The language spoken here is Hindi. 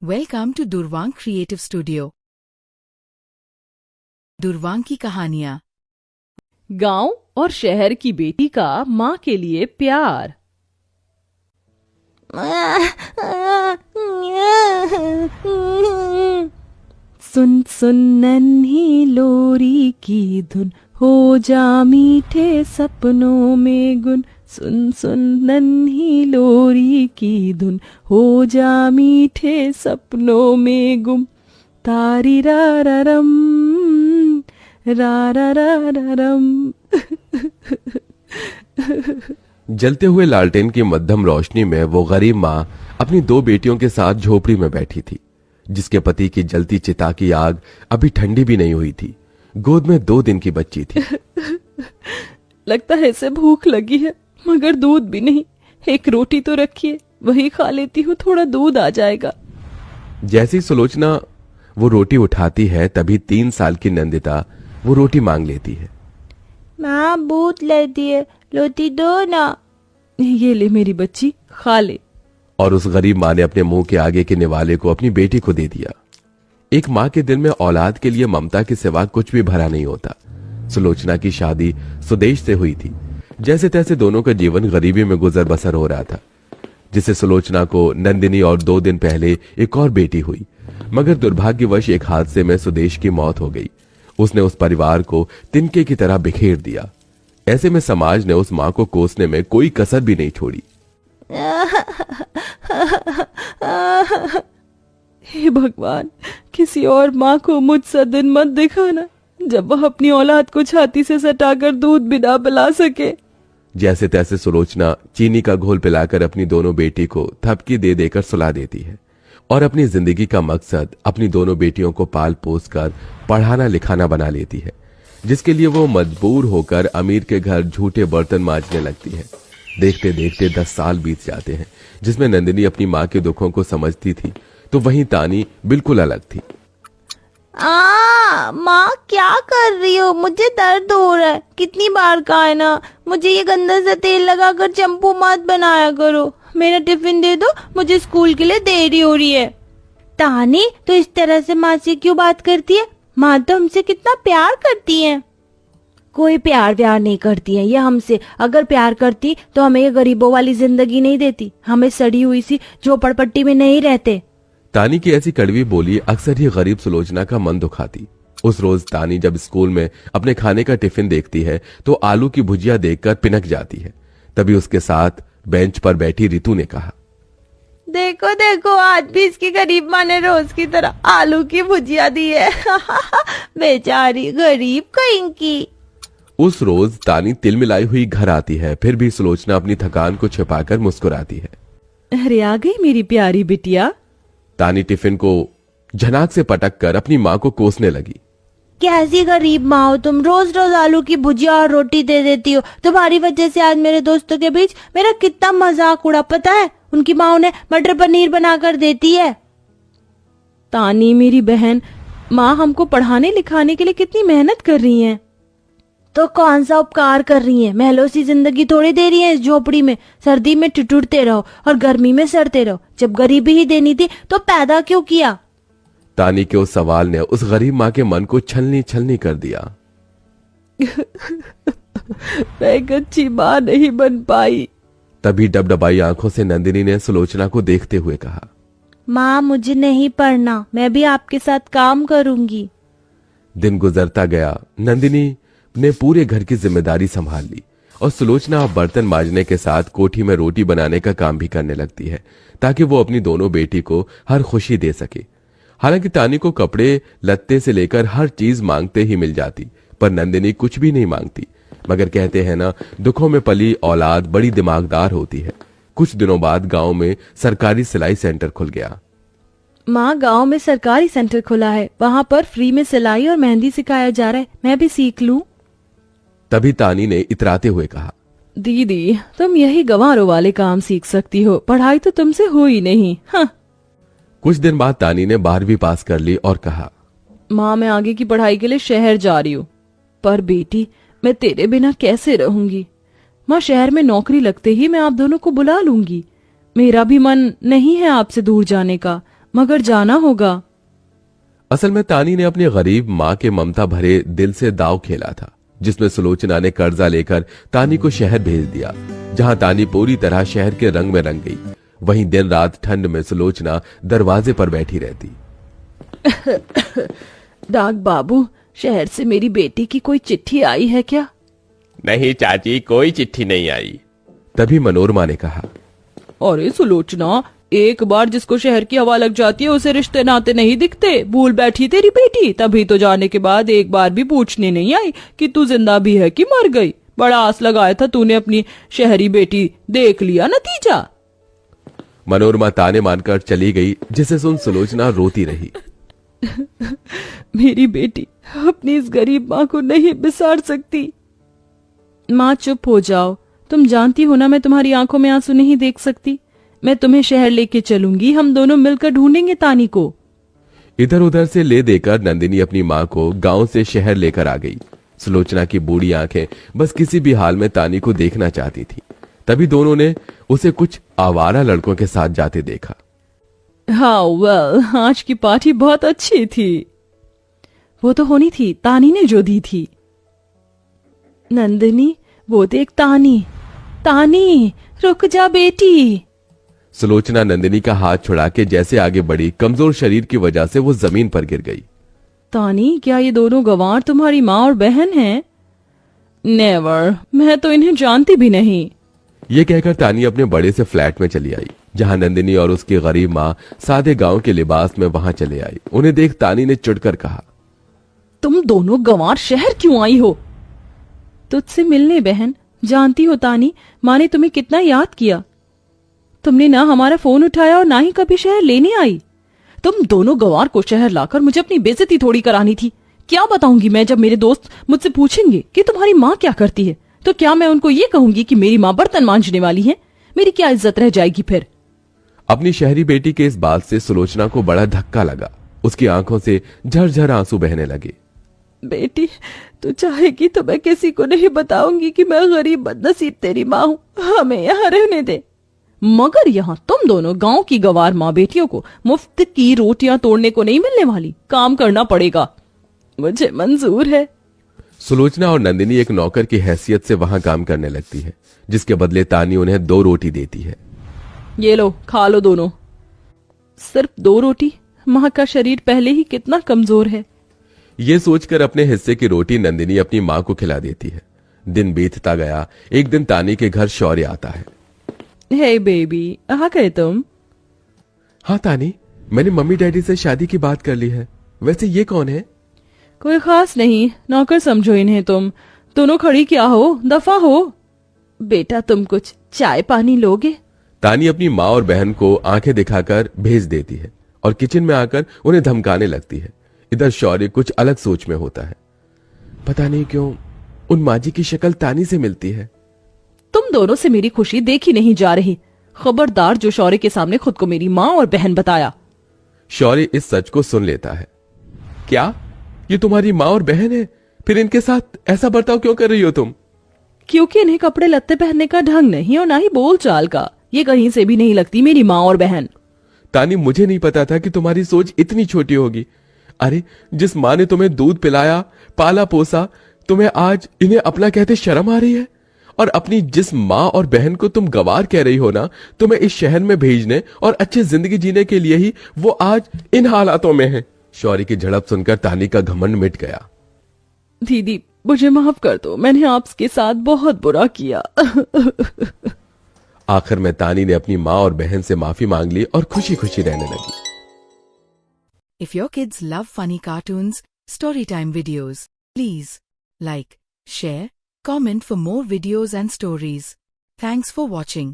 Welcome to Durwang creative studio. Durwang की कहानियां। गांव और शहर की बेटी का माँ के लिए प्यार। सुन सुन नन्ही लोरी की धुन, हो जा मीठे सपनों में गुन। सुन सुन नन्ही लोरी की धुन, हो जा मीठे सपनों में गुम। तारी रा रा रम, रा रा रा रा रम। जलते हुए लालटेन की मध्यम रोशनी में वो गरीब माँ अपनी दो बेटियों के साथ झोपड़ी में बैठी थी, जिसके पति की जलती चिता की आग अभी ठंडी भी नहीं हुई थी। गोद में 2 दिन की बच्ची थी। लगता है इसे भूख लगी है, मगर दूध भी नहीं। एक रोटी तो रखिए, वही खा लेती हूँ, थोड़ा दूध आ जाएगा। जैसी सुलोचना वो रोटी उठाती है, तभी 3 साल की नंदिता वो रोटी मांग लेती है। माँ भूख लगती है, रोटी दो ना। ये ले मेरी बच्ची, खा ले। और उस गरीब माँ ने अपने मुंह के आगे के निवाले को अपनी बेटी को दे दिया। एक माँ के दिल में औलाद के लिए ममता के सिवा कुछ भी भरा नहीं होता। सुलोचना की शादी सुदेश से हुई थी। जैसे तैसे दोनों का जीवन गरीबी में गुजर बसर हो रहा था, जिससे सुलोचना को नंदिनी और 2 दिन पहले एक और बेटी हुई। मगर दुर्भाग्यवश एक हादसे में सुदेश की मौत हो गई। उसने उस परिवार को तिनके की तरह बिखेर दिया। ऐसे में समाज ने उस माँ को कोसने में कोई कसर भी नहीं छोड़ी। हे भगवान, किसी और माँ को मुझसा दिन मत दिखाना, जब वह अपनी औलाद को छाती से सटाकर दूध भी ना पिला सके। जैसे तैसे सुलोचना चीनी का घोल पिलाकर अपनी दोनों बेटी को थपकी दे देकर सुला देती है और अपनी जिंदगी का मकसद अपनी दोनों बेटियों को पाल पोस कर पढ़ाना लिखाना बना लेती है, जिसके लिए वो मजबूर होकर अमीर के घर झूठे बर्तन मांजने लगती है। देखते देखते 10 साल बीत जाते हैं, जिसमें नंदिनी अपनी माँ के दुखों को समझती थी, तो वहीं तानी बिल्कुल अलग थी। माँ क्या कर रही हो? मुझे दर्द हो रहा है। कितनी बार कहा है ना, मुझे ये गंदा सा तेल लगाकर चंपू मत बनाया करो। मेरा टिफिन दे दो, मुझे स्कूल के लिए देरी हो रही है। तानी, तो इस तरह से माँ से क्यों बात करती है? माँ तो हमसे कितना प्यार करती है। कोई प्यार नहीं करती है ये हमसे। अगर प्यार करती तो हमें ये गरीबों वाली जिंदगी नहीं देती, हमें सड़ी हुई सी झोपड़पट्टी में नहीं रहते। तानी की ऐसी कड़वी बोली अक्सर ही गरीब सुलोचना का मन दुखाती। उस रोज तानी जब स्कूल में अपने खाने का टिफिन देखती है तो आलू की भुजिया देखकर पिनक जाती है। तभी उसके साथ बेंच पर बैठी रितु ने कहा, देखो देखो, आज भी इसकी गरीब माँ ने रोज की तरह आलू की भुजिया दी है। बेचारी गरीब कहीं की। उस रोज तानी तिलमिलाई हुई घर आती है, फिर भी सुलोचना अपनी थकान को छिपाकर मुस्कुराती है। अरे आ गई मेरी प्यारी बिटिया। तानी टिफिन को झनाक से पटक कर अपनी माँ को कोसने लगी। कैसी गरीब माँ हो तुम, रोज रोज आलू की भुजिया और रोटी दे देती हो। तुम्हारी वजह से आज मेरे दोस्तों के बीच मेरा कितना मजाक उड़ा, पता है? उनकी माँ उन्हें मटर पनीर बनाकर देती है। तानी मेरी बहन, माँ हमको पढ़ाने लिखाने के लिए कितनी मेहनत कर रही हैं। तो कौन सा उपकार कर रही हैं? महलों सी जिंदगी थोड़ी दे रही है इस झोपड़ी में। सर्दी में ठिठुरते रहो और गर्मी में सड़ते रहो। जब गरीबी ही देनी थी तो पैदा क्यों किया? तानी के उस सवाल ने उस गरीब माँ के मन को छलनी छलनी कर दिया। मैं एक अच्छी माँ नहीं बन पाई। तभी डबडबाई आंखों से नंदिनी ने सुलोचना को देखते हुए कहा, माँ मुझे नहीं पढ़ना, मैं भी आपके साथ काम करूंगी। दिन गुजरता गया। नंदिनी ने पूरे घर की जिम्मेदारी संभाल ली और सुलोचना अब बर्तन मांजने के साथ कोठी में रोटी बनाने का काम भी करने लगती है, ताकि वो अपनी दोनों बेटी को हर खुशी दे सके। हालांकि तानी को कपड़े लत्ते से लेकर हर चीज मांगते ही मिल जाती, पर नंदिनी कुछ भी नहीं मांगती। मगर कहते हैं ना, दुखों में पली औलाद बड़ी दिमागदार होती है। कुछ दिनों बाद गांव में सरकारी सिलाई सेंटर खुल गया। माँ, गांव में सरकारी सेंटर खुला है, वहाँ पर फ्री में सिलाई और मेहंदी सिखाया जा रहा है, मैं भी सीख लूं। तभी तानी ने इतराते हुए कहा, दीदी तुम यही गंवारों वाले काम सीख सकती हो, पढ़ाई तो तुमसे हो ही नहीं। हाँ। कुछ दिन बाद तानी ने 12वीं पास कर ली और कहा, माँ मैं आगे की पढ़ाई के लिए शहर जा रही हूँ, पर बेटी मैं तेरे बिना कैसे रहूंगी? माँ शहर में नौकरी लगते ही मैं आप दोनों को बुला लूंगी। मेरा भी मन नहीं है आपसे दूर जाने का। मगर जाना होगा। असल में तानी ने अपनी गरीब माँ के ममता भरे दिल से दाव खेला था, जिसमें सुलोचना ने कर्जा लेकर तानी को शहर भेज दिया, जहां तानी पूरी तरह शहर के रंग में रंग गई। वहीं दिन रात ठंड में सुलोचना दरवाजे पर बैठी रहती। डाक बाबू, शहर से मेरी बेटी की कोई चिट्ठी आई है क्या? नहीं चाची, कोई चिट्ठी नहीं आई। तभी मनोरमा ने कहा, अरे सुलोचना, एक बार जिसको शहर की हवा लग जाती है उसे रिश्ते नाते नहीं दिखते। भूल बैठी तेरी बेटी, तभी तो जाने के बाद एक बार भी पूछने नहीं आई कि तू जिंदा भी है कि मर गई। बड़ा आस लगाया था तूने अपनी शहरी बेटी, देख लिया नतीजा। मनोरमा ताने मानकर चली गई, जिसे सुन सुलोचना रोती रही। मेरी बेटी अपनी इस गरीब माँ को नहीं बिसार सकती। माँ चुप हो जाओ, तुम जानती हो ना मैं तुम्हारी आंखों में आंसू नहीं देख सकती। मैं तुम्हें शहर लेके चलूंगी, हम दोनों मिलकर ढूंढेंगे तानी को। इधर उधर से ले देकर नंदिनी अपनी माँ को गांव से शहर लेकर आ गई। सुलोचना की बूढ़ी आंखें बस किसी भी हाल में तानी को देखना चाहती थी। तभी दोनों ने उसे कुछ आवारा लड़कों के साथ जाते देखा। हाँ वेल, आज की पार्टी बहुत अच्छी थी। वो तो होनी थी, तानी ने जो दी थी। नंदिनी, वो देख तानी। तानी, रुक जा बेटी। सुलोचना नंदिनी का हाथ छुड़ा के जैसे आगे बढ़ी, कमजोर शरीर की वजह से वो जमीन पर गिर गई। तानी, क्या ये दोनों गंवार तुम्हारी माँ और बहन हैं? नेवर, मैं तो इन्हें जानती भी नहीं। ये कहकर तानी अपने बड़े से फ्लैट में चली आई, जहां नंदिनी और उसकी गरीब माँ सादे गांव के लिबास में वहां चले आई। उन्हें देख तानी ने चिढ़कर कहा, तुम दोनों गंवार शहर क्यों आई हो? तुझसे मिलने बहन। जानती हो तानी, माँ ने तुम्हें कितना याद किया। तुमने ना हमारा फोन उठाया और ना ही कभी शहर लेने आई। तुम दोनों गंवार को शहर लाकर मुझे अपनी बेइज्जती थोड़ी करानी थी। क्या बताऊंगी मैं जब मेरे दोस्त मुझसे पूछेंगे कि तुम्हारी माँ क्या करती है? तो क्या मैं उनको ये कहूंगी कि मेरी माँ बर्तन मांजने वाली है? मेरी क्या इज्जत रह जाएगी फिर? अपनी शहरी बेटी के इस बात से सुलोचना को बड़ा धक्का लगा। उसकी आंखों से झरझर आंसू बहने लगे। बेटी, तू चाहेगी तो मैं किसी को नहीं बताऊंगी कि मैं गरीब बदनसीब तेरी माँ हूँ। हमें यहाँ रहने दे। मगर यहाँ तुम दोनों गांव की गंवार माँ बेटियों को मुफ्त की रोटियां तोड़ने को नहीं मिलने वाली। काम करना पड़ेगा। मुझे मंजूर है। सुलोचना और नंदिनी एक नौकर की हैसियत से वहां काम करने लगती है, जिसके बदले तानी उन्हें 2 रोटी देती है। ये लो, खा लो दोनों। सिर्फ 2 रोटी? माँ का शरीर पहले ही कितना कमजोर है। ये सोचकर अपने हिस्से की रोटी नंदिनी अपनी माँ को खिला देती है। दिन बीतता गया। एक दिन तानी के घर शौर्य आता है। हे बेबी, आ गए तुम? हाँ तानी, मैंने मम्मी डैडी से शादी की बात कर ली है। वैसे ये कौन है? कोई खास नहीं, नौकर समझो इन्हें तुम। दोनों खड़ी क्या हो, दफा हो। बेटा, तुम कुछ चाय पानी लोगे? तानी अपनी माँ और बहन को आंखें दिखाकर भेज देती है और किचन में आकर उन्हें धमकाने लगती है। इधर शौर्य कुछ अलग सोच में होता है। पता नहीं क्यों उन माजी की शक्ल तानी से मिलती है। तुम दोनों से मेरी खुशी देखी नहीं जा रही। खबरदार जो शौर्य के सामने खुद को मेरी माँ और बहन बताया। शौर्य इस सच को सुन लेता है। क्या ये तुम्हारी माँ और बहन है? फिर इनके साथ ऐसा बर्ताव क्यों कर रही हो तुम? क्योंकि इन्हें कपड़े लत्ते पहनने का ढंग नहीं और ना ही बोल चाल का। ये कहीं से भी नहीं लगती मेरी माँ और बहन। तानी, मुझे नहीं पता था कि तुम्हारी सोच इतनी छोटी होगी। अरे, जिस माँ ने तुम्हें दूध पिलाया, पाला पोसा, तुम्हें आज इन्हें अपना कहते शर्म आ रही है? और अपनी जिस माँ और बहन को तुम गवार कह रही हो ना, तुम्हें इस शहर में भेजने और अच्छी जिंदगी जीने के लिए ही वो आज इन हालातों में है। शौर्य की झड़प सुनकर तानी का घमंड मिट गया। दीदी, मुझे माफ कर दो, मैंने आपके साथ बहुत बुरा किया। आखिर में तानी ने अपनी माँ और बहन से माफी मांग ली और खुशी खुशी रहने लगी। If your kids love funny cartoons, storytime videos, please like, share, comment for more videos and stories. Thanks for watching.